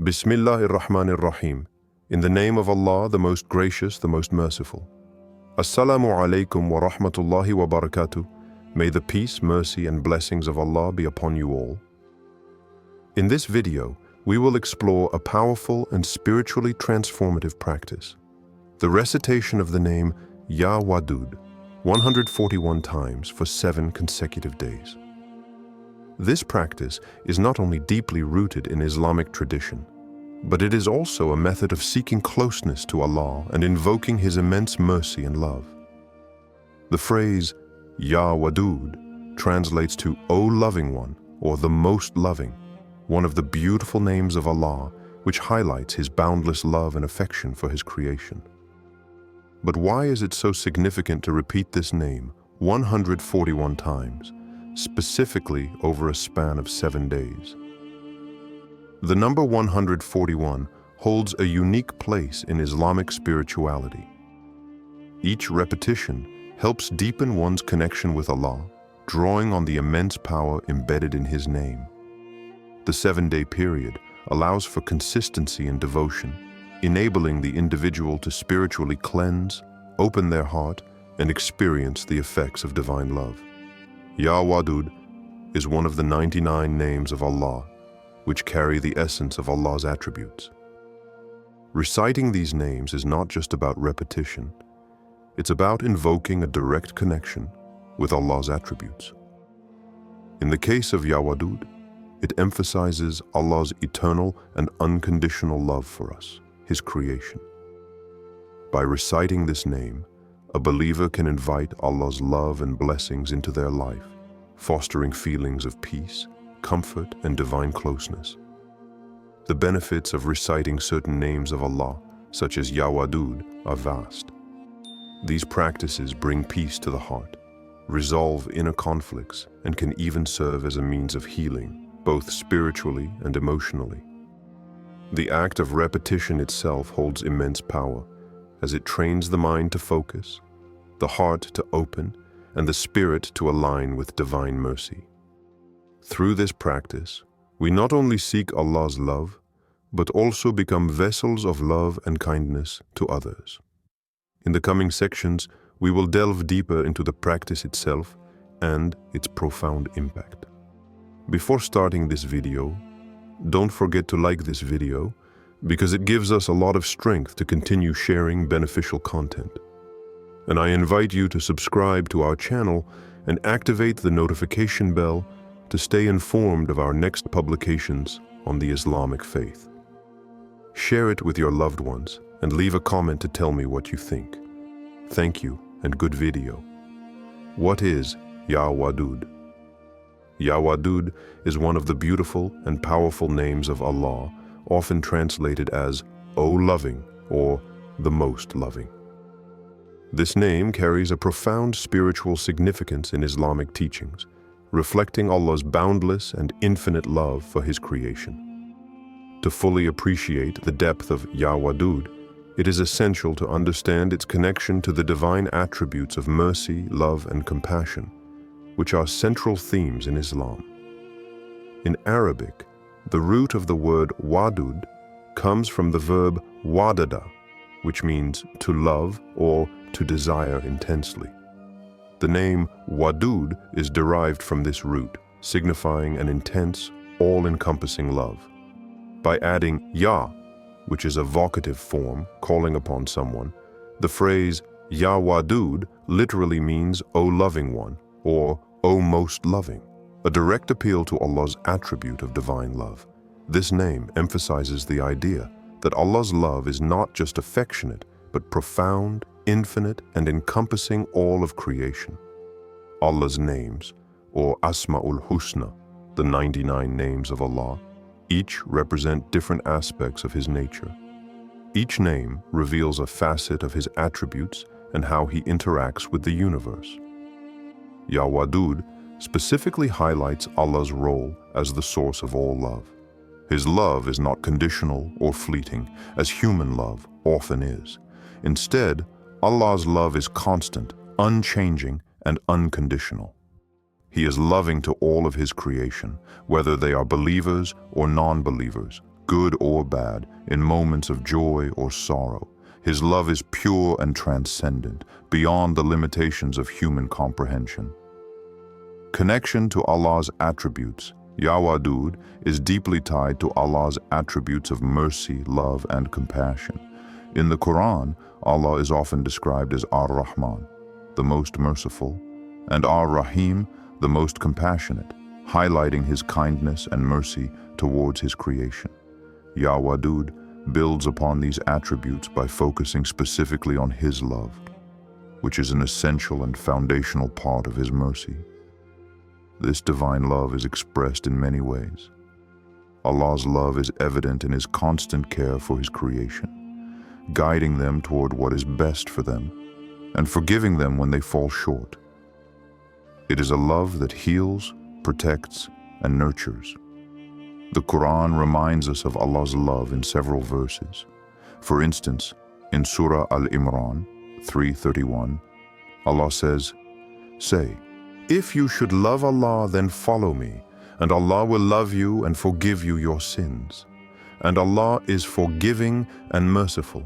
Bismillahir Rahmanir Rahim. In the name of Allah, the most gracious, the most merciful. Assalamu alaikum wa rahmatullahi wa barakatuh. May the peace, mercy, and blessings of Allah be upon you all. In this video, we will explore a powerful and spiritually transformative practice. The recitation of the name Ya Wadoud 141 times for 7 consecutive days. This practice is not only deeply rooted in Islamic tradition, but it is also a method of seeking closeness to Allah and invoking His immense mercy and love. The phrase Ya Wadoud translates to O Loving One, or the Most Loving, one of the beautiful names of Allah, which highlights His boundless love and affection for His creation. But why is it so significant to repeat this name 141 times, specifically over a span of 7 days? The number 141 holds a unique place in Islamic spirituality. Each repetition helps deepen one's connection with Allah, drawing on the immense power embedded in His name. The 7-day period allows for consistency and devotion, enabling the individual to spiritually cleanse, open their heart, and experience the effects of divine love. Ya Wadoud is one of the 99 names of Allah, which carry the essence of Allah's attributes. Reciting these names is not just about repetition, it's about invoking a direct connection with Allah's attributes. In the case of Ya Wadoud, it emphasizes Allah's eternal and unconditional love for us, His creation. By reciting this name, a believer can invite Allah's love and blessings into their life, fostering feelings of peace, comfort, and divine closeness. The benefits of reciting certain names of Allah, such as Ya Wadoud, are vast. These practices bring peace to the heart, resolve inner conflicts, and can even serve as a means of healing, both spiritually and emotionally. The act of repetition itself holds immense power, as it trains the mind to focus, the heart to open, and the spirit to align with divine mercy. Through this practice, we not only seek Allah's love, but also become vessels of love and kindness to others. In the coming sections, we will delve deeper into the practice itself and its profound impact. Before starting this video, don't forget to like this video, because it gives us a lot of strength to continue sharing beneficial content. And I invite you to subscribe to our channel and activate the notification bell to stay informed of our next publications on the Islamic faith. Share it with your loved ones and leave a comment to tell me what you think. Thank you and good video. What is Ya Wadoud? Ya Wadoud is one of the beautiful and powerful names of Allah, often translated as O Loving or the Most Loving. This name carries a profound spiritual significance in Islamic teachings, reflecting Allah's boundless and infinite love for His creation. To fully appreciate the depth of Ya Wadoud, it is essential to understand its connection to the divine attributes of mercy, love, and compassion, which are central themes in Islam. In Arabic, the root of the word Wadoud comes from the verb wadada, which means to love or to desire intensely. The name Wadoud is derived from this root, signifying an intense, all-encompassing love. By adding Ya, which is a vocative form calling upon someone, the phrase Ya Wadoud literally means O Loving One, or O Most Loving, a direct appeal to Allah's attribute of divine love. This name emphasizes the idea that Allah's love is not just affectionate, but profound, infinite, and encompassing all of creation. Allah's names, or Asma'ul Husna, the 99 names of Allah, each represent different aspects of His nature. Each name reveals a facet of His attributes and how He interacts with the universe. Ya Wadoud specifically highlights Allah's role as the source of all love. His love is not conditional or fleeting, as human love often is. Instead, Allah's love is constant, unchanging, and unconditional. He is loving to all of His creation, whether they are believers or non-believers, good or bad, in moments of joy or sorrow. His love is pure and transcendent, beyond the limitations of human comprehension. Connection to Allah's attributes. Ya Wadoud is deeply tied to Allah's attributes of mercy, love, and compassion. In the Quran, Allah is often described as Ar-Rahman, the most merciful, and Ar-Rahim, the most compassionate, highlighting his kindness and mercy towards his creation. Ya Wadoud builds upon these attributes by focusing specifically on his love, which is an essential and foundational part of his mercy. This divine love is expressed in many ways. Allah's love is evident in his constant care for his creation, guiding them toward what is best for them, and forgiving them when they fall short. It is a love that heals, protects, and nurtures. The Quran reminds us of Allah's love in several verses. For instance, in Surah Al-Imran 3:31, Allah says, "Say, if you should love Allah, then follow me, and Allah will love you and forgive you your sins. And Allah is forgiving and merciful."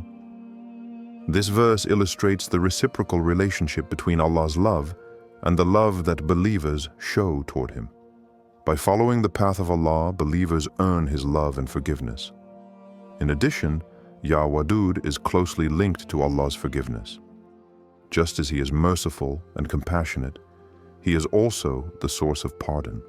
This verse illustrates the reciprocal relationship between Allah's love and the love that believers show toward Him. By following the path of Allah, believers earn His love and forgiveness. In addition, Ya Wadoud is closely linked to Allah's forgiveness. Just as He is merciful and compassionate, He is also the source of pardon.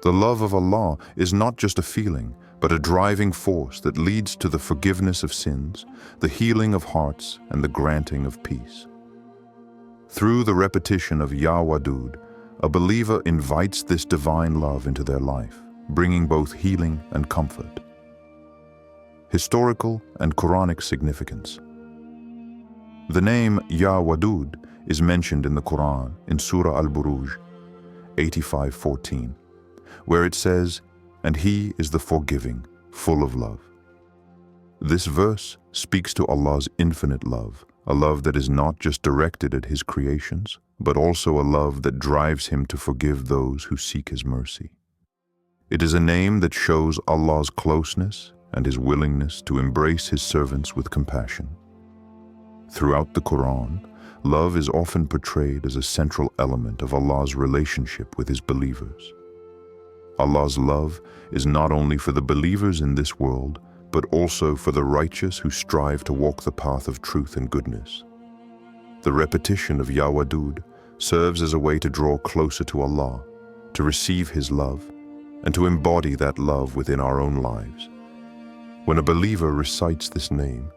The love of Allah is not just a feeling, but a driving force that leads to the forgiveness of sins, the healing of hearts, and the granting of peace. Through the repetition of Ya Wadoud, a believer invites this divine love into their life, bringing both healing and comfort. Historical and Quranic significance. The name Ya Wadoud is mentioned in the Quran in Surah Al-Buruj 85:14, where it says, "And He is the forgiving, full of love." This verse speaks to Allah's infinite love, a love that is not just directed at His creations, but also a love that drives Him to forgive those who seek His mercy. It is a name that shows Allah's closeness and His willingness to embrace His servants with compassion. Throughout the Quran, love is often portrayed as a central element of Allah's relationship with His believers. Allah's love is not only for the believers in this world, but also for the righteous who strive to walk the path of truth and goodness. The repetition of Ya Wadoud serves as a way to draw closer to Allah, to receive His love, and to embody that love within our own lives. When a believer recites this name,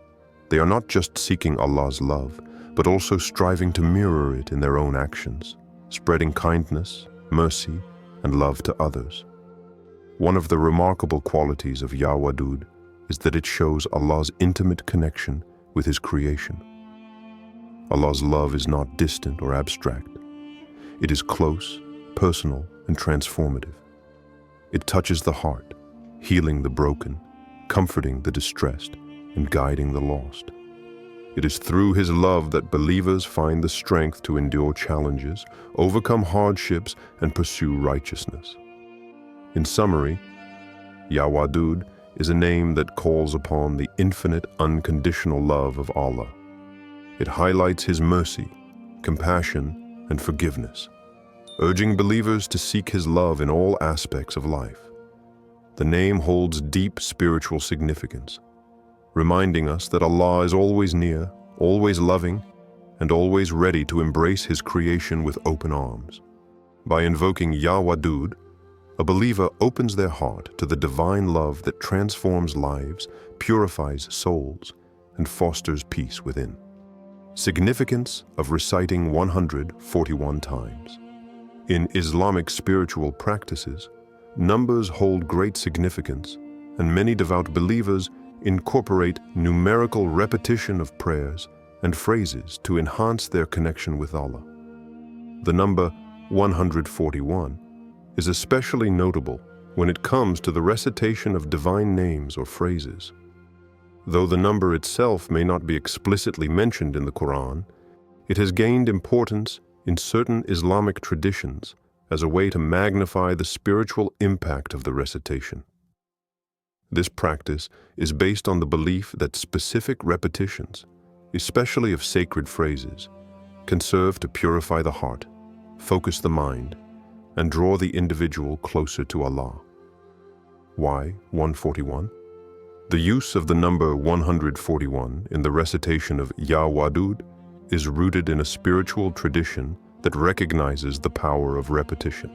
they are not just seeking Allah's love, but also striving to mirror it in their own actions, spreading kindness, mercy, and love to others. One of the remarkable qualities of Ya Wadoud is that it shows Allah's intimate connection with His creation. Allah's love is not distant or abstract. It is close, personal, and transformative. It touches the heart, healing the broken, comforting the distressed, and guiding the lost. It is through His love that believers find the strength to endure challenges, overcome hardships, and pursue righteousness. In summary, Ya Wadoud is a name that calls upon the infinite, unconditional love of Allah. It highlights His mercy, compassion, and forgiveness, urging believers to seek His love in all aspects of life. The name holds deep spiritual significance, reminding us that Allah is always near, always loving, and always ready to embrace His creation with open arms. By invoking Ya Wadoud, a believer opens their heart to the divine love that transforms lives, purifies souls, and fosters peace within. Significance of reciting 141 times. In Islamic spiritual practices, numbers hold great significance, and many devout believers incorporate numerical repetition of prayers and phrases to enhance their connection with Allah. The number 141 is especially notable when it comes to the recitation of divine names or phrases. Though the number itself may not be explicitly mentioned in the Quran, it has gained importance in certain Islamic traditions as a way to magnify the spiritual impact of the recitation. This practice is based on the belief that specific repetitions, especially of sacred phrases, can serve to purify the heart, focus the mind, and draw the individual closer to Allah. Why 141? The use of the number 141 in the recitation of Ya Wadoud is rooted in a spiritual tradition that recognizes the power of repetition.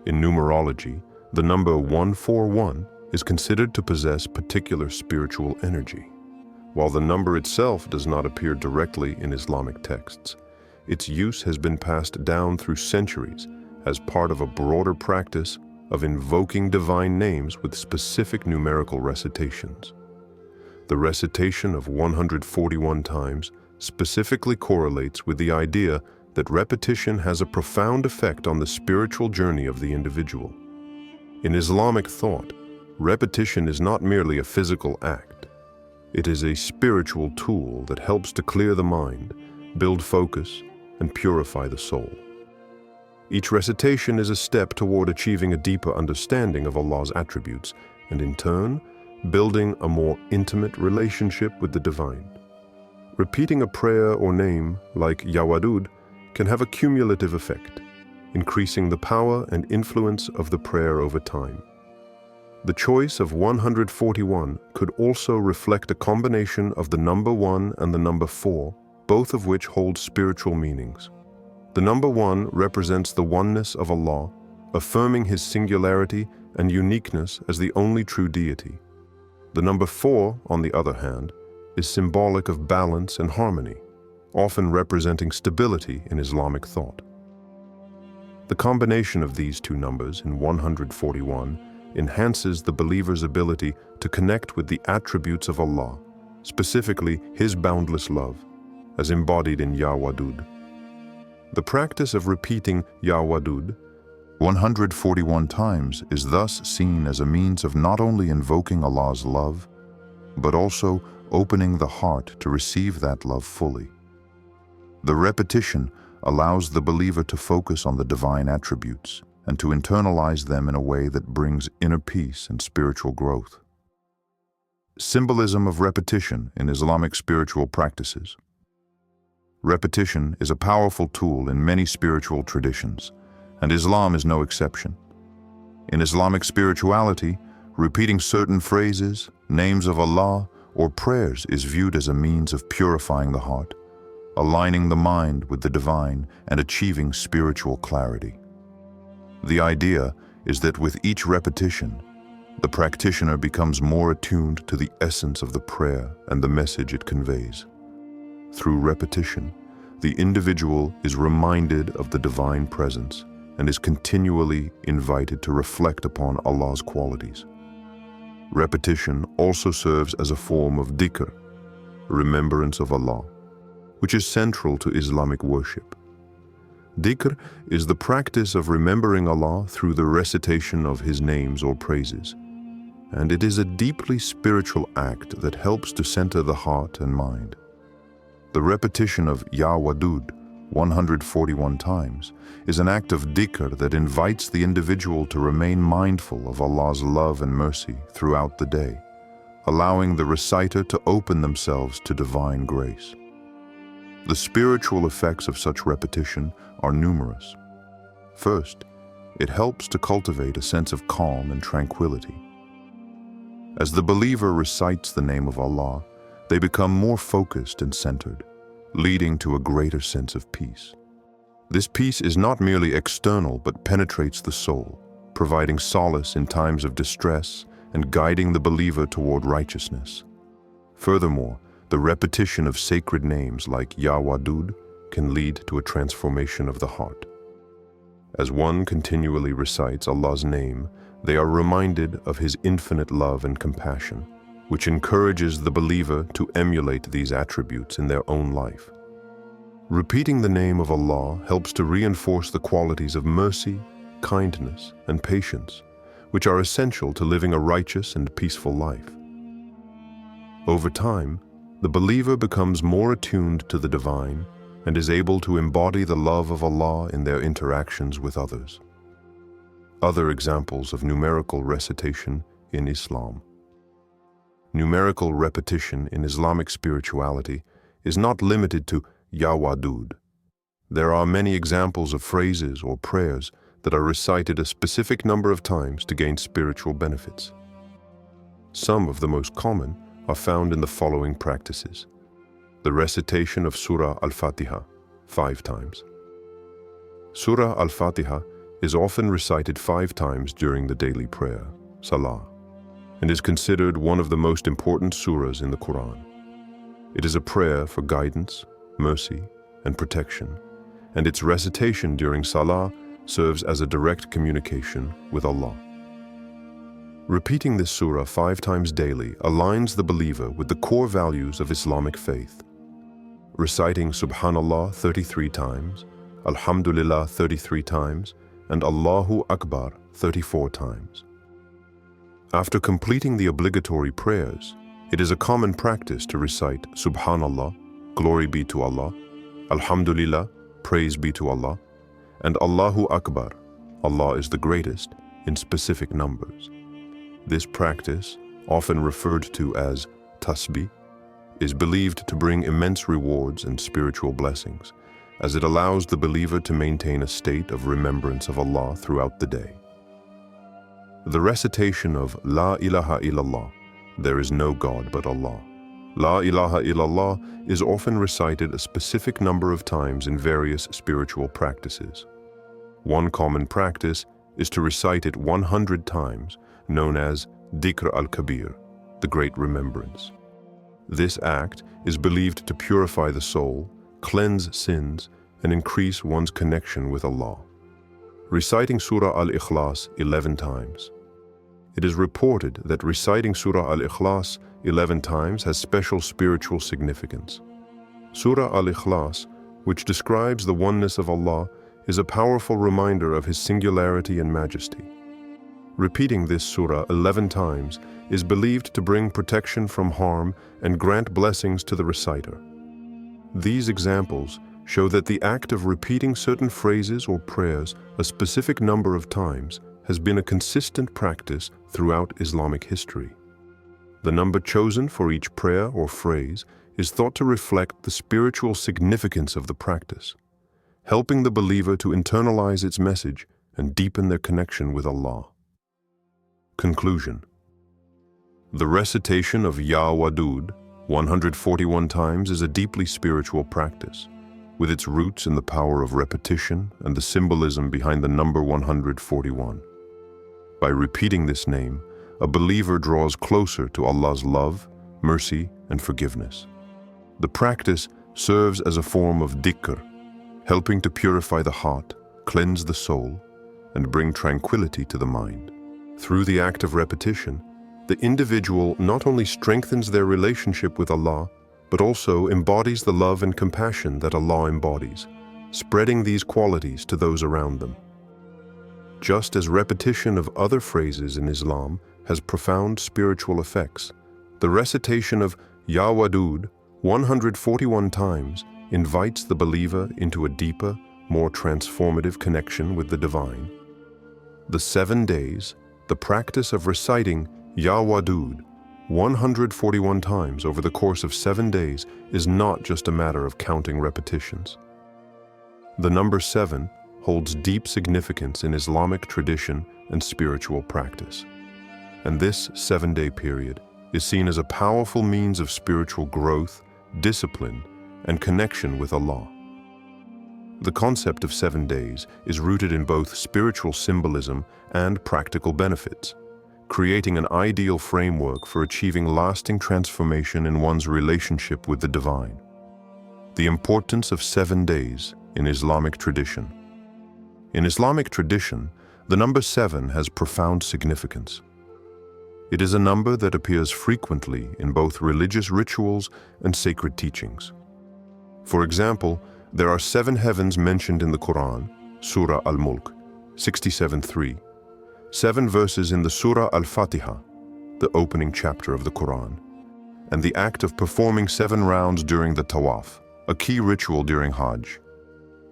In numerology, the number 141 is considered to possess particular spiritual energy. While the number itself does not appear directly in Islamic texts, its use has been passed down through centuries as part of a broader practice of invoking divine names with specific numerical recitations. The recitation of 141 times specifically correlates with the idea that repetition has a profound effect on the spiritual journey of the individual. In Islamic thought, repetition is not merely a physical act. It is a spiritual tool that helps to clear the mind, build focus, and purify the soul. Each recitation is a step toward achieving a deeper understanding of Allah's attributes and, in turn, building a more intimate relationship with the divine. Repeating a prayer or name like Ya Wadoud can have a cumulative effect, increasing the power and influence of the prayer over time. The choice of 141 could also reflect a combination of the number 1 and the number 4, both of which hold spiritual meanings. The number 1 represents the oneness of Allah, affirming His singularity and uniqueness as the only true deity. The number 4, on the other hand, is symbolic of balance and harmony, often representing stability in Islamic thought. The combination of these two numbers in 141 enhances the believer's ability to connect with the attributes of Allah, specifically His boundless love, as embodied in Ya Wadoud. The practice of repeating Ya Wadoud 141 times is thus seen as a means of not only invoking Allah's love, but also opening the heart to receive that love fully. The repetition allows the believer to focus on the divine attributes and to internalize them in a way that brings inner peace and spiritual growth. Symbolism of repetition in Islamic spiritual practices. Repetition is a powerful tool in many spiritual traditions, and Islam is no exception. In Islamic spirituality, repeating certain phrases, names of Allah, or prayers is viewed as a means of purifying the heart, aligning the mind with the divine, and achieving spiritual clarity. The idea is that with each repetition, the practitioner becomes more attuned to the essence of the prayer and the message it conveys. Through repetition, the individual is reminded of the divine presence and is continually invited to reflect upon Allah's qualities. Repetition also serves as a form of Dhikr, remembrance of Allah, which is central to Islamic worship. Dhikr is the practice of remembering Allah through the recitation of His names or praises, and it is a deeply spiritual act that helps to center the heart and mind. The repetition of Ya Wadoud 141 times is an act of dhikr that invites the individual to remain mindful of Allah's love and mercy throughout the day, allowing the reciter to open themselves to divine grace. The spiritual effects of such repetition are numerous. First, it helps to cultivate a sense of calm and tranquility. As the believer recites the name of Allah, they become more focused and centered, leading to a greater sense of peace. This peace is not merely external but penetrates the soul, providing solace in times of distress and guiding the believer toward righteousness. Furthermore, the repetition of sacred names like Ya Wadoud can lead to a transformation of the heart. As one continually recites Allah's name, they are reminded of His infinite love and compassion, which encourages the believer to emulate these attributes in their own life. Repeating the name of Allah helps to reinforce the qualities of mercy, kindness, and patience, which are essential to living a righteous and peaceful life. Over time, the believer becomes more attuned to the divine and is able to embody the love of Allah in their interactions with others. Other examples of numerical recitation in Islam. numerical repetition in Islamic spirituality is not limited to Ya Wadoudou. There are many examples of phrases or prayers that are recited a specific number of times to gain spiritual benefits. Some of the most common are found in the following practices. The recitation of Surah Al-Fatiha 5 times. Surah Al-Fatiha is often recited 5 times during the daily prayer, Salah, and is considered one of the most important surahs in the Quran. It is a prayer for guidance, mercy, and protection, and its recitation during Salah serves as a direct communication with Allah. Repeating this surah 5 times daily aligns the believer with the core values of Islamic faith. Reciting Subhanallah 33 times, Alhamdulillah 33 times, and Allahu Akbar 34 times. After completing the obligatory prayers, it is a common practice to recite Subhanallah, glory be to Allah, Alhamdulillah, praise be to Allah, and Allahu Akbar, Allah is the greatest, in specific numbers. This practice, often referred to as tasbih, is believed to bring immense rewards and spiritual blessings, as it allows the believer to maintain a state of remembrance of Allah throughout the day. The recitation of La ilaha illallah, there is no God but Allah. La ilaha illallah is often recited a specific number of times in various spiritual practices. One common practice is to recite it 100 times, known as Dhikr al-Kabir, the Great Remembrance. This act is believed to purify the soul, cleanse sins, and increase one's connection with Allah. Reciting Surah Al-Ikhlas 11 times. It is reported that reciting Surah Al-Ikhlas 11 times has special spiritual significance. Surah Al-Ikhlas, which describes the oneness of Allah, is a powerful reminder of His singularity and majesty. Repeating this surah 11 times is believed to bring protection from harm and grant blessings to the reciter. These examples show that the act of repeating certain phrases or prayers a specific number of times has been a consistent practice throughout Islamic history. The number chosen for each prayer or phrase is thought to reflect the spiritual significance of the practice, helping the believer to internalize its message and deepen their connection with Allah. Conclusion. The recitation of Ya Wadoudou 141 times is a deeply spiritual practice, with its roots in the power of repetition and the symbolism behind the number 141. By repeating this name, a believer draws closer to Allah's love, mercy, and forgiveness. The practice serves as a form of dhikr, helping to purify the heart, cleanse the soul, and bring tranquility to the mind. Through the act of repetition, the individual not only strengthens their relationship with Allah, but also embodies the love and compassion that Allah embodies, spreading these qualities to those around them. Just as repetition of other phrases in Islam has profound spiritual effects, the recitation of Ya Wadoudou 141 times invites the believer into a deeper, more transformative connection with the divine. The 7 days, the practice of reciting Ya Wadoudou 141 times over the course of 7 days is not just a matter of counting repetitions. The number 7 holds deep significance in Islamic tradition and spiritual practice. And this 7-day period is seen as a powerful means of spiritual growth, discipline, and connection with Allah. The concept of 7 days is rooted in both spiritual symbolism and practical benefits, creating an ideal framework for achieving lasting transformation in one's relationship with the divine. The importance of 7 days in Islamic tradition. In Islamic tradition, the number 7 has profound significance. It is a number that appears frequently in both religious rituals and sacred teachings. For example, there are 7 heavens mentioned in the Quran, Surah Al-Mulk 67:3, 7 verses in the Surah Al-Fatiha, the opening chapter of the Quran, and the act of performing 7 rounds during the Tawaf, a key ritual during Hajj.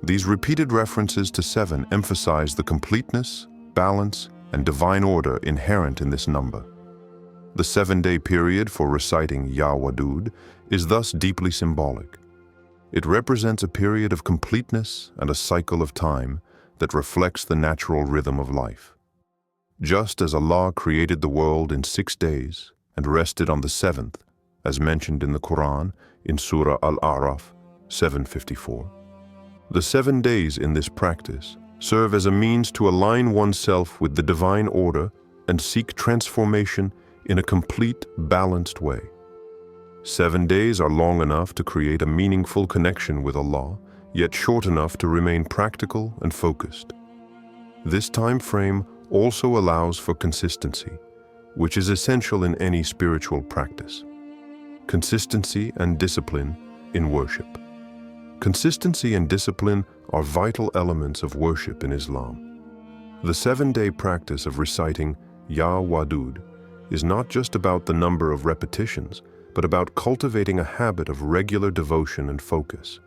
These repeated references to 7 emphasize the completeness, balance, and divine order inherent in this number. The 7-day period for reciting Ya Wadoud is thus deeply symbolic. It represents a period of completeness and a cycle of time that reflects the natural rhythm of life. Just as Allah created the world in 6 days and rested on the 7th, as mentioned in the Quran in Surah Al-A'raf 754. The 7 days in this practice serve as a means to align oneself with the divine order and seek transformation in a complete, balanced way. 7 days are long enough to create a meaningful connection with Allah, yet short enough to remain practical and focused. This time frame also allows for consistency, which is essential in any spiritual practice. Consistency and discipline in worship. Consistency and discipline are vital elements of worship in Islam. The 7-day practice of reciting Ya Wadoud is not just about the number of repetitions, but about cultivating a habit of regular devotion and focus.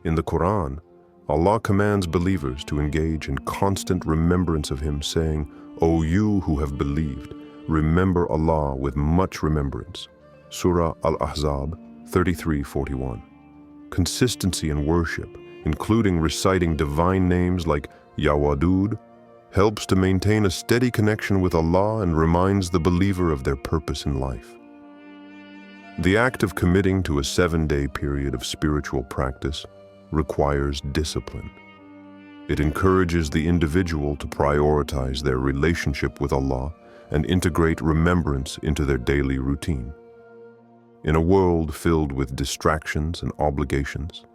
In the Quran, Allah commands believers to engage in constant remembrance of Him, saying, "O you who have believed, remember Allah with much remembrance." Surah Al-Ahzab 33:41. Consistency in worship, including reciting divine names like Ya Wadoud, helps to maintain a steady connection with Allah and reminds the believer of their purpose in life. The act of committing to a 7-day period of spiritual practice requires discipline. It encourages the individual to prioritize their relationship with Allah and integrate remembrance into their daily routine. In a world filled with distractions and obligations,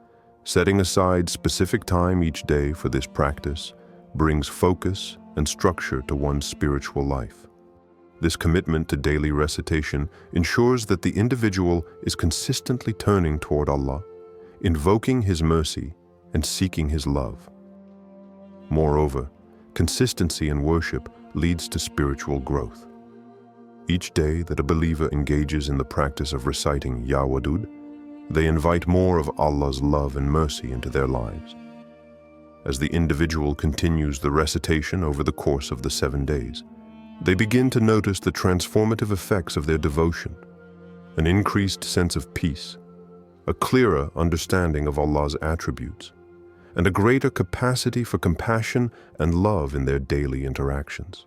setting aside specific time each day for this practice brings focus and structure to one's spiritual life. This commitment to daily recitation ensures that the individual is consistently turning toward Allah, invoking His mercy and seeking His love. Moreover, consistency in worship leads to spiritual growth. Each day that a believer engages in the practice of reciting Ya Wadoud, they invite more of Allah's love and mercy into their lives. As the individual continues the recitation over the course of the 7 days, they begin to notice the transformative effects of their devotion, an increased sense of peace, a clearer understanding of Allah's attributes, and a greater capacity for compassion and love in their daily interactions.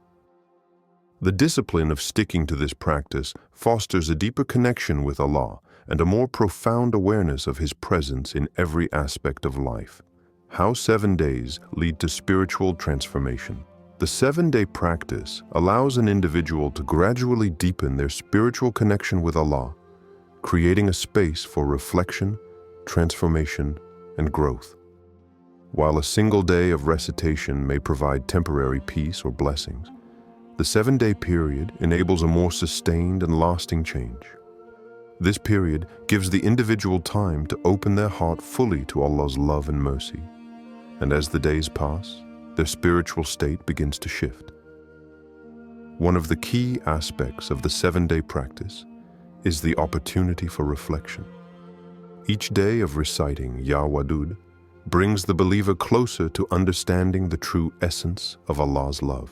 The discipline of sticking to this practice fosters a deeper connection with Allah and a more profound awareness of His presence in every aspect of life. How 7 days lead to spiritual transformation. The 7-day practice allows an individual to gradually deepen their spiritual connection with Allah, creating a space for reflection, transformation, and growth. While a single day of recitation may provide temporary peace or blessings, the 7-day period enables a more sustained and lasting change. This period gives the individual time to open their heart fully to Allah's love and mercy. And as the days pass, their spiritual state begins to shift. One of the key aspects of the 7-day practice is the opportunity for reflection. Each day of reciting Ya Wadoud brings the believer closer to understanding the true essence of Allah's love.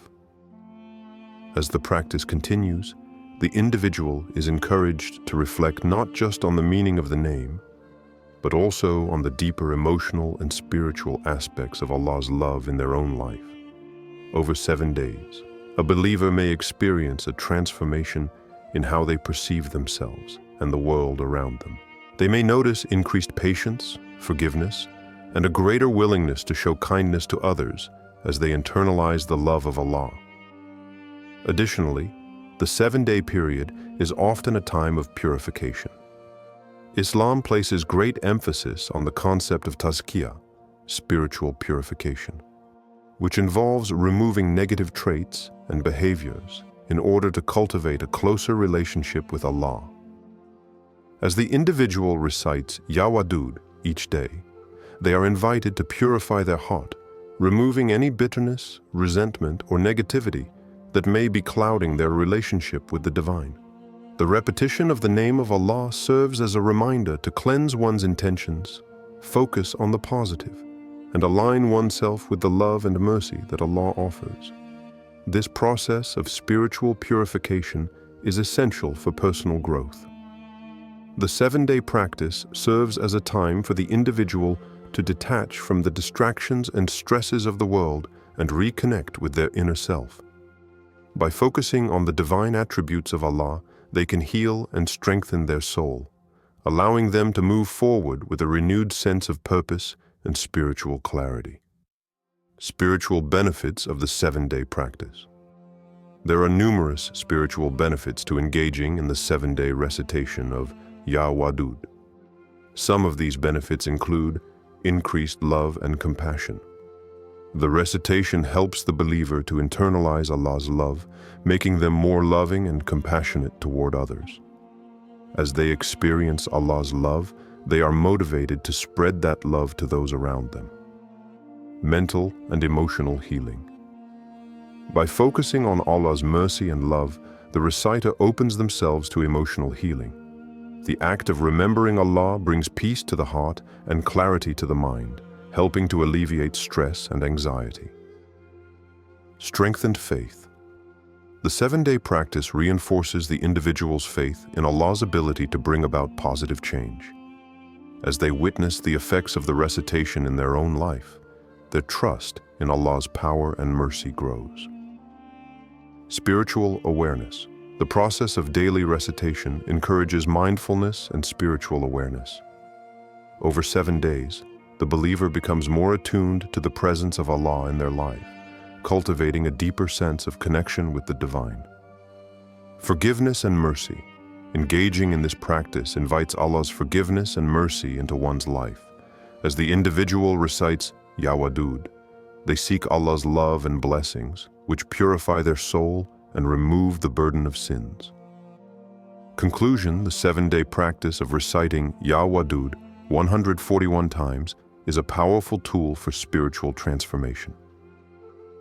As the practice continues, the individual is encouraged to reflect not just on the meaning of the name, but also on the deeper emotional and spiritual aspects of Allah's love in their own life. Over 7 days, a believer may experience a transformation in how they perceive themselves and the world around them. They may notice increased patience, forgiveness, and a greater willingness to show kindness to others as they internalize the love of Allah. Additionally, the 7-day period is often a time of purification. Islam places great emphasis on the concept of tazkiyah, spiritual purification, which involves removing negative traits and behaviors in order to cultivate a closer relationship with Allah. As the individual recites Ya Wadoud each day, they are invited to purify their heart, removing any bitterness, resentment, or negativity that may be clouding their relationship with the divine. The repetition of the name of Allah serves as a reminder to cleanse one's intentions, focus on the positive, and align oneself with the love and mercy that Allah offers. This process of spiritual purification is essential for personal growth. The 7-day practice serves as a time for the individual to detach from the distractions and stresses of the world and reconnect with their inner self. By focusing on the divine attributes of Allah, they can heal and strengthen their soul, allowing them to move forward with a renewed sense of purpose and spiritual clarity. Spiritual benefits of the 7-day practice. There are numerous spiritual benefits to engaging in the 7-day recitation of Ya Wadoud. Some of these benefits include increased love and compassion. The recitation helps the believer to internalize Allah's love, making them more loving and compassionate toward others. As they experience Allah's love, they are motivated to spread that love to those around them. Mental and emotional healing. By focusing on Allah's mercy and love, the reciter opens themselves to emotional healing. The act of remembering Allah brings peace to the heart and clarity to the mind, helping to alleviate stress and anxiety. Strengthened faith. The 7-day practice reinforces the individual's faith in Allah's ability to bring about positive change. As they witness the effects of the recitation in their own life, their trust in Allah's power and mercy grows. Spiritual awareness. The process of daily recitation encourages mindfulness and spiritual awareness. Over 7 days, the believer becomes more attuned to the presence of Allah in their life, cultivating a deeper sense of connection with the divine. Forgiveness and mercy. Engaging in this practice invites Allah's forgiveness and mercy into one's life. As the individual recites Ya Wadoud, they seek Allah's love and blessings, which purify their soul and remove the burden of sins. Conclusion: the 7-day practice of reciting Ya Wadoud 141 times is a powerful tool for spiritual transformation.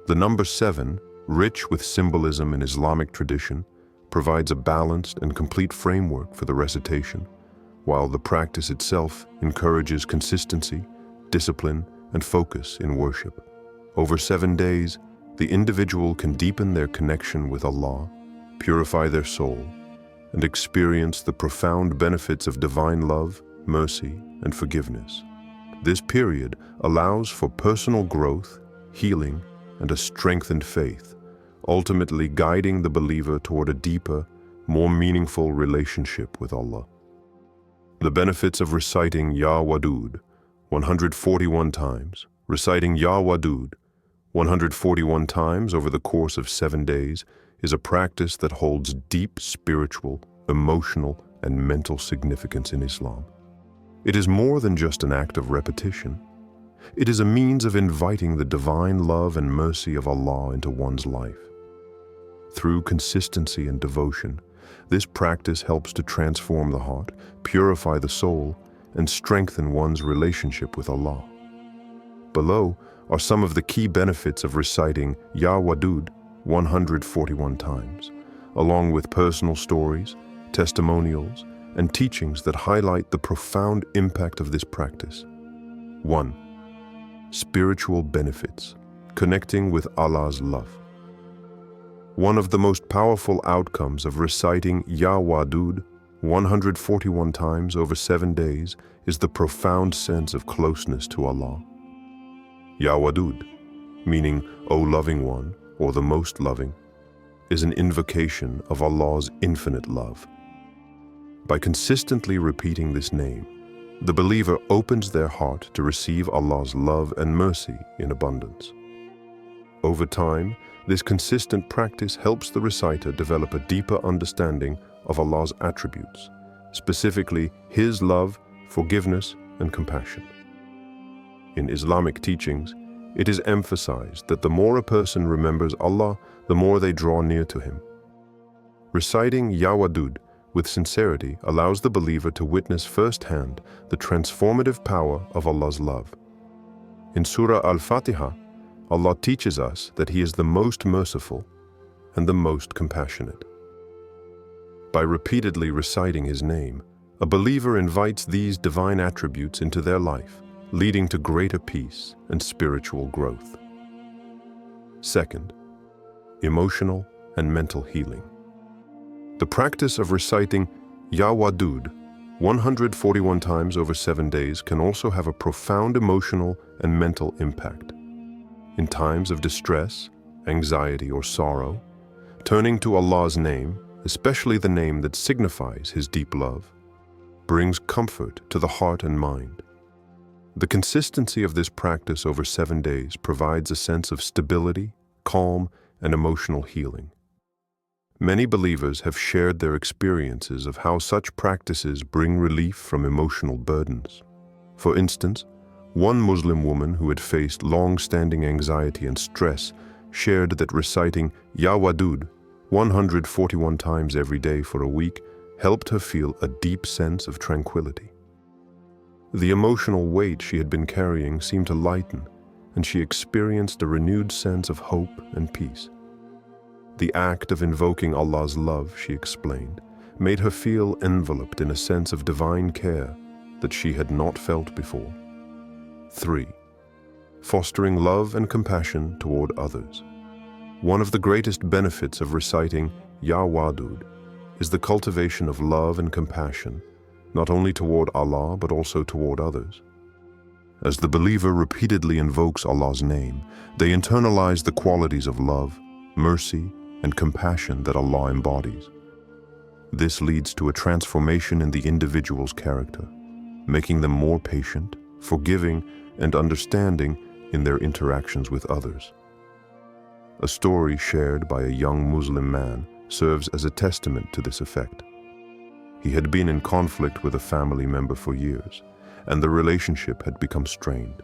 The number 7, rich with symbolism in Islamic tradition, provides a balanced and complete framework for the recitation, while the practice itself encourages consistency, discipline, and focus in worship. Over 7 days, the individual can deepen their connection with Allah, purify their soul, and experience the profound benefits of divine love, mercy, and forgiveness. This period allows for personal growth, healing, and a strengthened faith, ultimately guiding the believer toward a deeper, more meaningful relationship with Allah. The benefits of reciting Ya Wadoud 141 times. Reciting Ya Wadoud 141 times over the course of 7 days is a practice that holds deep spiritual, emotional, and mental significance in Islam. It is more than just an act of repetition. It is a means of inviting the divine love and mercy of Allah into one's life. Through consistency and devotion, this practice helps to transform the heart, purify the soul, and strengthen one's relationship with Allah. Below are some of the key benefits of reciting Ya Wadoud 141 times, along with personal stories, testimonials, and teachings that highlight the profound impact of this practice. 1. Spiritual benefits. Connecting with Allah's love. One of the most powerful outcomes of reciting Ya Wadoud 141 times over 7 days is the profound sense of closeness to Allah. Ya Wadoud, meaning O Loving One, or the Most Loving, is an invocation of Allah's infinite love. By consistently repeating this name, the believer opens their heart to receive Allah's love and mercy in abundance. Over time, this consistent practice helps the reciter develop a deeper understanding of Allah's attributes, specifically His love, forgiveness, and compassion. In Islamic teachings, it is emphasized that the more a person remembers Allah, the more they draw near to Him. Reciting Ya Wadoud with sincerity allows the believer to witness firsthand the transformative power of Allah's love. In Surah Al-Fatiha, Allah teaches us that He is the most merciful and the most compassionate. By repeatedly reciting His name, a believer invites these divine attributes into their life, leading to greater peace and spiritual growth. Second, emotional and mental healing. The practice of reciting Ya Wadoud 141 times over 7 days can also have a profound emotional and mental impact. In times of distress, anxiety, or sorrow, turning to Allah's name, especially the name that signifies His deep love, brings comfort to the heart and mind. The consistency of this practice over 7 days provides a sense of stability, calm, and emotional healing. Many believers have shared their experiences of how such practices bring relief from emotional burdens. For instance, one Muslim woman who had faced long-standing anxiety and stress shared that reciting Ya Wadoud 141 times every day for a week helped her feel a deep sense of tranquility. The emotional weight she had been carrying seemed to lighten, and she experienced a renewed sense of hope and peace. The act of invoking Allah's love, she explained, made her feel enveloped in a sense of divine care that she had not felt before. 3. Fostering love and compassion toward others. One of the greatest benefits of reciting Ya Wadoud is the cultivation of love and compassion, not only toward Allah but also toward others. As the believer repeatedly invokes Allah's name, they internalize the qualities of love, mercy, and compassion that Allah embodies. This leads to a transformation in the individual's character, making them more patient, forgiving, and understanding in their interactions with others. A story shared by a young Muslim man serves as a testament to this effect. He had been in conflict with a family member for years, and the relationship had become strained.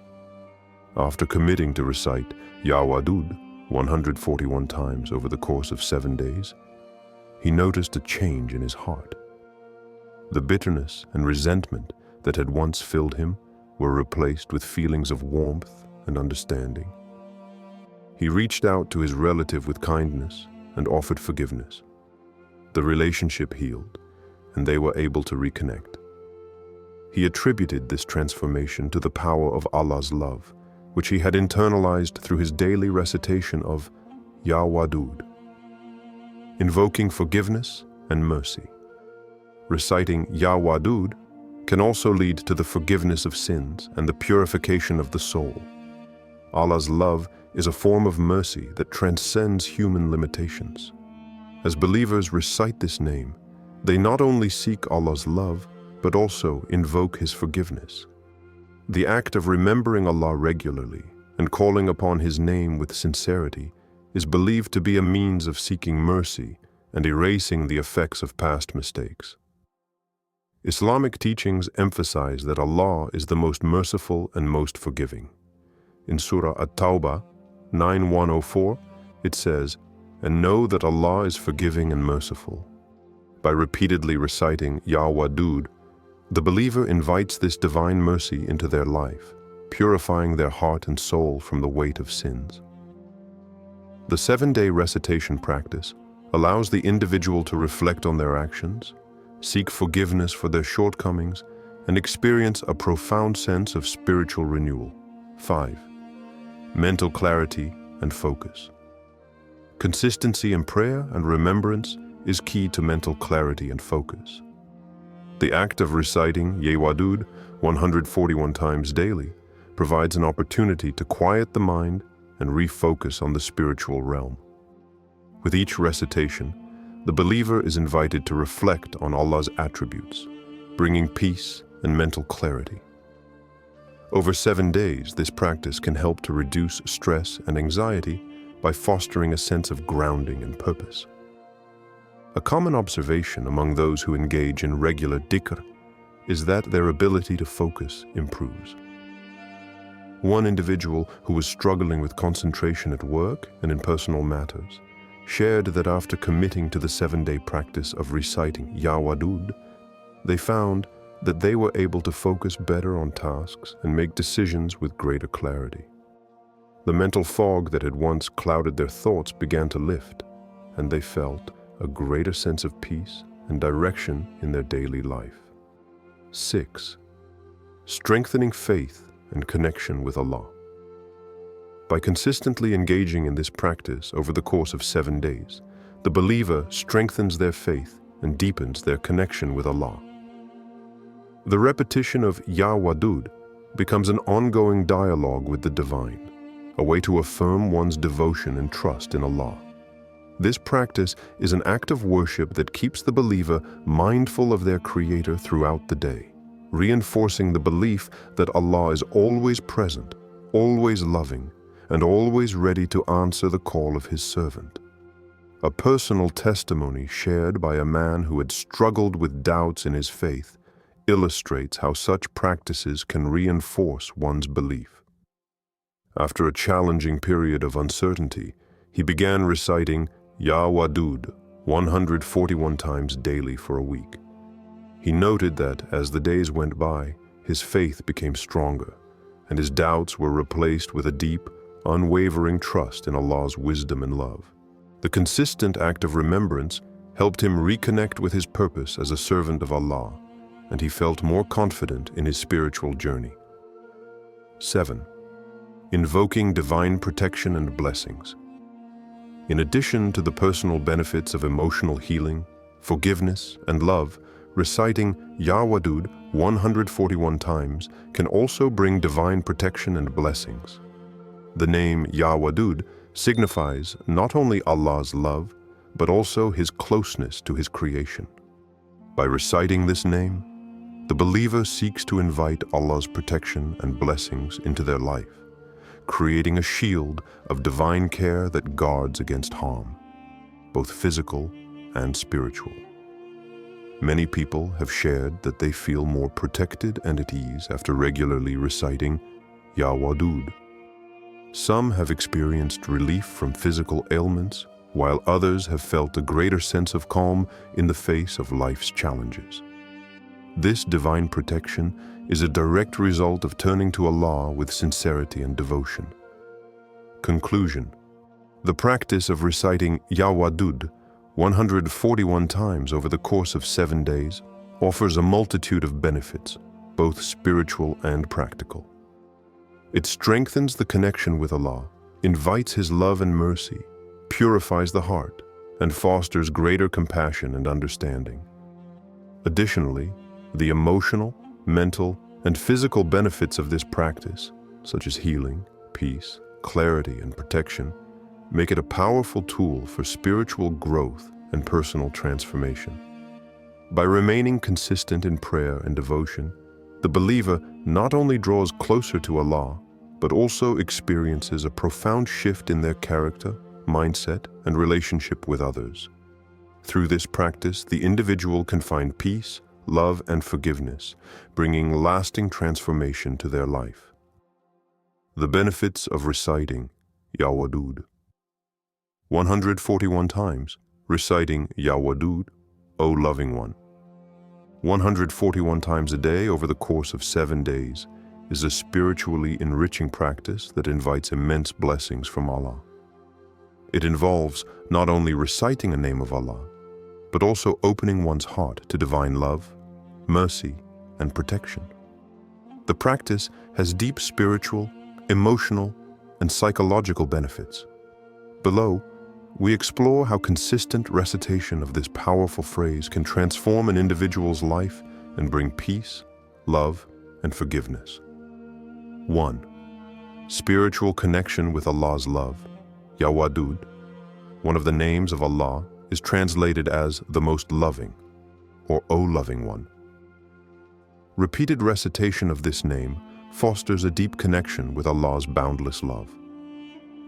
After committing to recite Ya Wadoud 141 times over the course of 7 days, he noticed a change in his heart. The bitterness and resentment that had once filled him were replaced with feelings of warmth and understanding. He reached out to his relative with kindness and offered forgiveness. The relationship healed, and they were able to reconnect. He attributed this transformation to the power of Allah's love, which he had internalized through his daily recitation of Ya Wadoud, invoking forgiveness and mercy. Reciting Ya Wadoud can also lead to the forgiveness of sins and the purification of the soul. Allah's love is a form of mercy that transcends human limitations. As believers recite this name, they not only seek Allah's love, but also invoke His forgiveness. The act of remembering Allah regularly and calling upon His name with sincerity is believed to be a means of seeking mercy and erasing the effects of past mistakes. Islamic teachings emphasize that Allah is the most merciful and most forgiving. In Surah At-Tawbah 9:104, it says, "And know that Allah is forgiving and merciful." By repeatedly reciting Ya Wadoud, the believer invites this divine mercy into their life, purifying their heart and soul from the weight of sins. The 7-day recitation practice allows the individual to reflect on their actions, seek forgiveness for their shortcomings, and experience a profound sense of spiritual renewal. 5. Mental clarity and focus. Consistency in prayer and remembrance is key to mental clarity and focus. The act of reciting Ya Wadoud 141 times daily provides an opportunity to quiet the mind and refocus on the spiritual realm. With each recitation, the believer is invited to reflect on Allah's attributes, bringing peace and mental clarity. Over 7 days, this practice can help to reduce stress and anxiety by fostering a sense of grounding and purpose. A common observation among those who engage in regular dhikr is that their ability to focus improves. One individual who was struggling with concentration at work and in personal matters shared that after committing to the 7-day practice of reciting Ya Wadoud, they found that they were able to focus better on tasks and make decisions with greater clarity. The mental fog that had once clouded their thoughts began to lift, and they felt a greater sense of peace and direction in their daily life. 6. Strengthening faith and connection with Allah. By consistently engaging in this practice over the course of 7 days, the believer strengthens their faith and deepens their connection with Allah. The repetition of Ya Wadoud becomes an ongoing dialogue with the divine, a way to affirm one's devotion and trust in Allah. This practice is an act of worship that keeps the believer mindful of their Creator throughout the day, reinforcing the belief that Allah is always present, always loving, and always ready to answer the call of His servant. A personal testimony shared by a man who had struggled with doubts in his faith illustrates how such practices can reinforce one's belief. After a challenging period of uncertainty, he began reciting Ya Wadoud 141 times daily for a week. He noted that as the days went by, his faith became stronger, and his doubts were replaced with a deep, unwavering trust in Allah's wisdom and love. The consistent act of remembrance helped him reconnect with his purpose as a servant of Allah, and he felt more confident in his spiritual journey. 7. Invoking divine protection and blessings. In addition to the personal benefits of emotional healing, forgiveness, and love, reciting Ya Wadoud 141 times can also bring divine protection and blessings. The name Ya Wadoud signifies not only Allah's love, but also His closeness to His creation. By reciting this name, the believer seeks to invite Allah's protection and blessings into their life, creating a shield of divine care that guards against harm, both physical and spiritual. Many people have shared that they feel more protected and at ease after regularly reciting Ya Wadoud. Some have experienced relief from physical ailments, while others have felt a greater sense of calm in the face of life's challenges. This divine protection is a direct result of turning to Allah with sincerity and devotion. Conclusion. The practice of reciting Ya Wadoud 141 times over the course of 7 days offers a multitude of benefits, both spiritual and practical. It strengthens the connection with Allah, invites His love and mercy, purifies the heart, and fosters greater compassion and understanding. Additionally, the emotional, mental, and physical benefits of this practice, such as healing, peace, clarity, and protection, make it a powerful tool for spiritual growth and personal transformation. By remaining consistent in prayer and devotion, the believer not only draws closer to Allah, but also experiences a profound shift in their character, mindset, and relationship with others. Through this practice, the individual can find peace, love, and forgiveness, bringing lasting transformation to their life. The benefits of reciting Ya Wadoud. 141 times, reciting Ya Wadoud, O Loving One. 141 times a day over the course of 7 days is a spiritually enriching practice that invites immense blessings from Allah. It involves not only reciting a name of Allah, but also opening one's heart to divine love, mercy, and protection. The practice has deep spiritual, emotional, and psychological benefits. Below, we explore how consistent recitation of this powerful phrase can transform an individual's life and bring peace, love, and forgiveness. 1. Spiritual connection with Allah's love. Ya Wadoud, one of the names of Allah, is translated as the most loving, or O Loving One. Repeated recitation of this name fosters a deep connection with Allah's boundless love.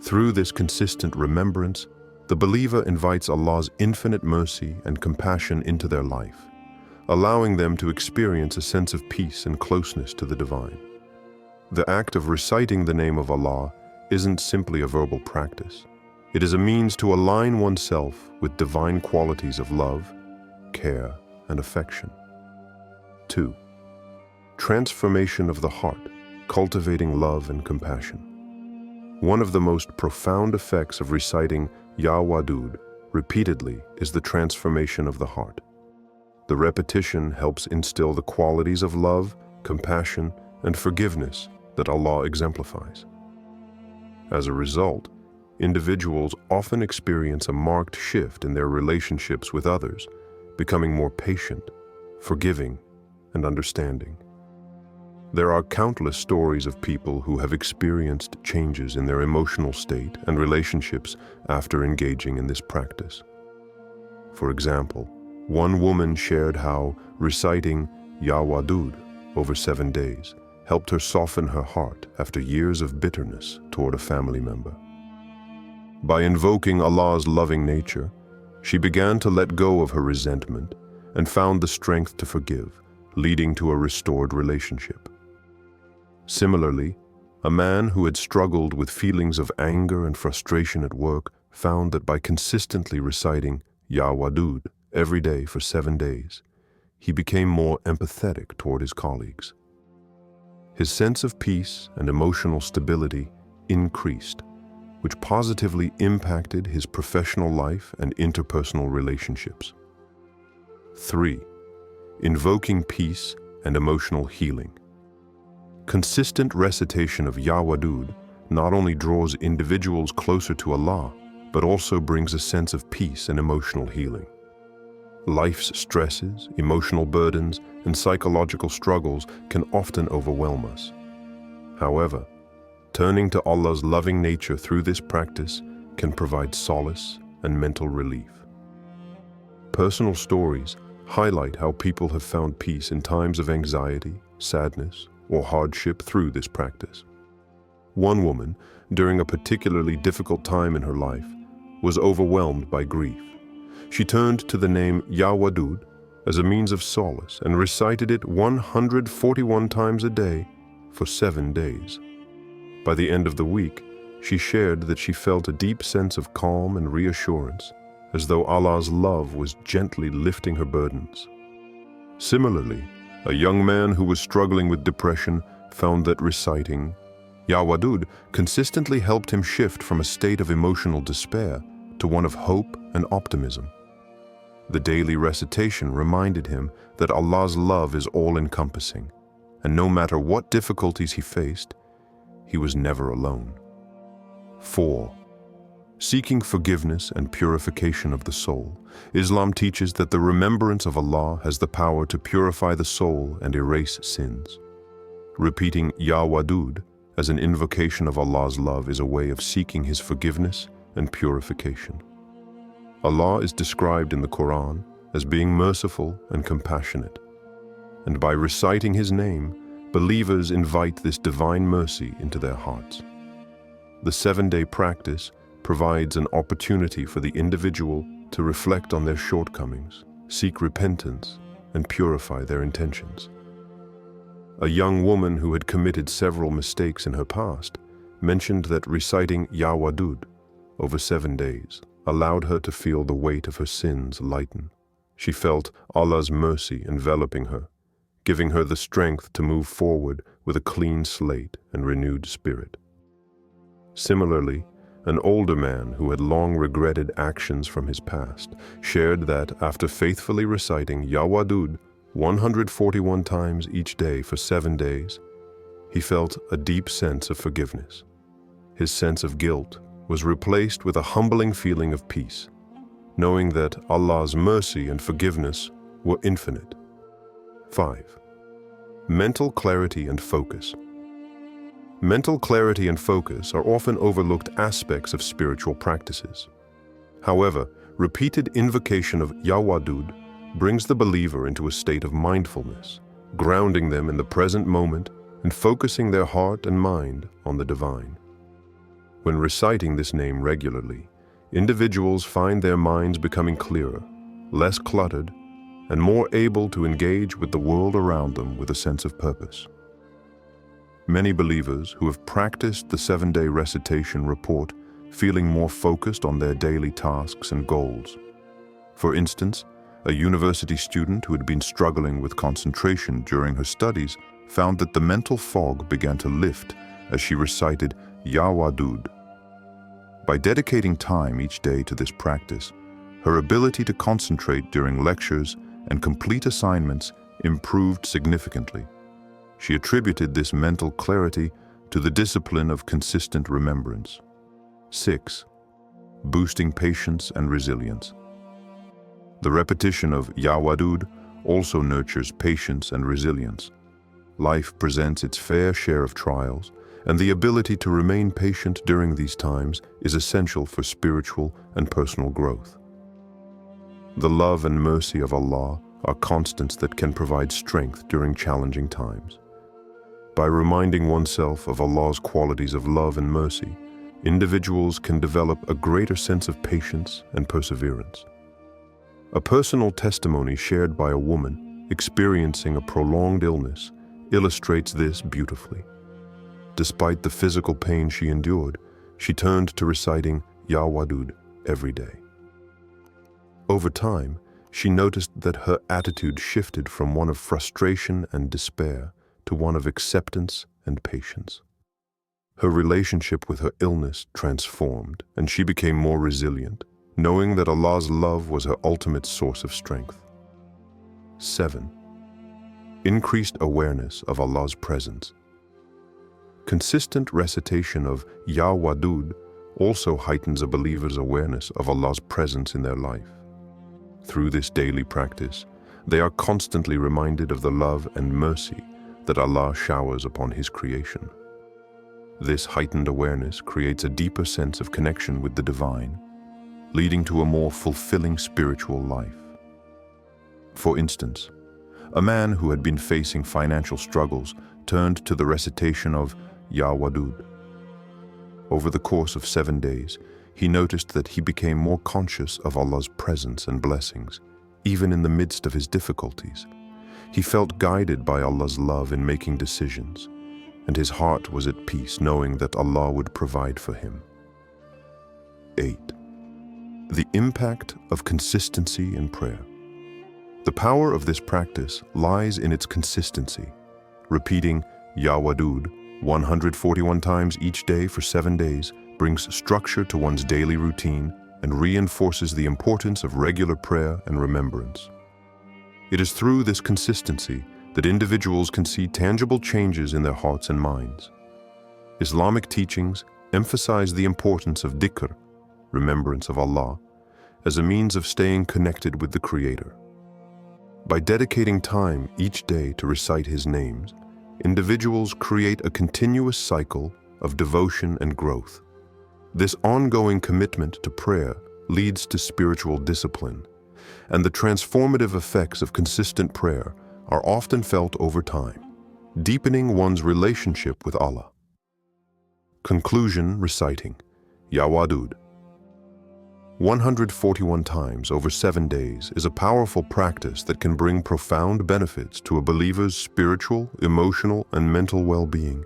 Through this consistent remembrance, the believer invites Allah's infinite mercy and compassion into their life, allowing them to experience a sense of peace and closeness to the divine. The act of reciting the name of Allah isn't simply a verbal practice. It is a means to align oneself with divine qualities of love, care, and affection. 2. Transformation of the heart, cultivating love and compassion. One of the most profound effects of reciting Ya Wadoud repeatedly is the transformation of the heart. The repetition helps instill the qualities of love, compassion, and forgiveness that Allah exemplifies. As a result, individuals often experience a marked shift in their relationships with others, becoming more patient, forgiving, and understanding. There are countless stories of people who have experienced changes in their emotional state and relationships after engaging in this practice. For example, one woman shared how reciting Ya Wadoudou over 7 days helped her soften her heart after years of bitterness toward a family member. By invoking Allah's loving nature, she began to let go of her resentment and found the strength to forgive, leading to a restored relationship. Similarly, a man who had struggled with feelings of anger and frustration at work found that by consistently reciting Ya Wadoudou every day for 7 days, he became more empathetic toward his colleagues. His sense of peace and emotional stability increased, which positively impacted his professional life and interpersonal relationships. 3. Invoking peace and emotional healing. Consistent recitation of Ya Wadoudou not only draws individuals closer to Allah, but also brings a sense of peace and emotional healing. Life's stresses, emotional burdens, and psychological struggles can often overwhelm us. However, turning to Allah's loving nature through this practice can provide solace and mental relief. Personal stories highlight how people have found peace in times of anxiety, sadness, or hardship through this practice. One woman, during a particularly difficult time in her life, was overwhelmed by grief. She turned to the name Ya Wadoudou as a means of solace and recited it 141 times a day for 7 days. By the end of the week, she shared that she felt a deep sense of calm and reassurance, as though Allah's love was gently lifting her burdens. Similarly, a young man who was struggling with depression found that reciting Ya Wadoudou consistently helped him shift from a state of emotional despair to one of hope and optimism. The daily recitation reminded him that Allah's love is all-encompassing, and no matter what difficulties he faced, he was never alone. 4. Seeking forgiveness and purification of the soul. Islam teaches that the remembrance of Allah has the power to purify the soul and erase sins. Repeating Ya Wadoudou as an invocation of Allah's love is a way of seeking His forgiveness and purification. Allah is described in the Quran as being merciful and compassionate, and by reciting His name, believers invite this divine mercy into their hearts. The 7-day practice provides an opportunity for the individual to reflect on their shortcomings, seek repentance, and purify their intentions. A young woman who had committed several mistakes in her past mentioned that reciting Ya Wadoudou over 7 days allowed her to feel the weight of her sins lighten. She felt Allah's mercy enveloping her, giving her the strength to move forward with a clean slate and renewed spirit. Similarly, an older man who had long regretted actions from his past shared that after faithfully reciting Ya Wadoudou 141 times each day for 7 days, he felt a deep sense of forgiveness. His sense of guilt was replaced with a humbling feeling of peace, knowing that Allah's mercy and forgiveness were infinite. 5. Mental clarity and focus. Mental clarity and focus are often overlooked aspects of spiritual practices. However, repeated invocation of Ya Wadoudou brings the believer into a state of mindfulness, grounding them in the present moment and focusing their heart and mind on the divine. When reciting this name regularly, individuals find their minds becoming clearer, less cluttered, and more able to engage with the world around them with a sense of purpose. Many believers who have practiced the 7-day recitation report feeling more focused on their daily tasks and goals. For instance, a university student who had been struggling with concentration during her studies found that the mental fog began to lift as she recited Ya Wadoudou. By dedicating time each day to this practice, her ability to concentrate during lectures and complete assignments improved significantly. She attributed this mental clarity to the discipline of consistent remembrance. 6. Boosting patience and resilience. The repetition of Ya Wadoud also nurtures patience and resilience. Life presents its fair share of trials, and the ability to remain patient during these times is essential for spiritual and personal growth. The love and mercy of Allah are constants that can provide strength during challenging times. By reminding oneself of Allah's qualities of love and mercy, individuals can develop a greater sense of patience and perseverance. A personal testimony shared by a woman experiencing a prolonged illness illustrates this beautifully. Despite the physical pain she endured, she turned to reciting Ya Wadoud every day. Over time, she noticed that her attitude shifted from one of frustration and despair to one of acceptance and patience. Her relationship with her illness transformed, and she became more resilient, knowing that Allah's love was her ultimate source of strength. 7. Increased awareness of Allah's presence. Consistent recitation of Ya Wadoud also heightens a believer's awareness of Allah's presence in their life. Through this daily practice, they are constantly reminded of the love and mercy that Allah showers upon His creation. This heightened awareness creates a deeper sense of connection with the divine, leading to a more fulfilling spiritual life. For instance, a man who had been facing financial struggles turned to the recitation of Ya Wadoud. Over the course of 7 days, he noticed that he became more conscious of Allah's presence and blessings, even in the midst of his difficulties. He felt guided by Allah's love in making decisions, and his heart was at peace knowing that Allah would provide for him. 8. The impact of consistency in prayer. The power of this practice lies in its consistency. Repeating Ya Wadoud 141 times each day for 7 days brings structure to one's daily routine and reinforces the importance of regular prayer and remembrance. It is through this consistency that individuals can see tangible changes in their hearts and minds. Islamic teachings emphasize the importance of Dhikr, remembrance of Allah, as a means of staying connected with the Creator. By dedicating time each day to recite His names, individuals create a continuous cycle of devotion and growth. This ongoing commitment to prayer leads to spiritual discipline, and the transformative effects of consistent prayer are often felt over time, deepening one's relationship with Allah. Conclusion reciting Ya Wadoud 141 times over 7 days is a powerful practice that can bring profound benefits to a believer's spiritual, emotional, and mental well-being.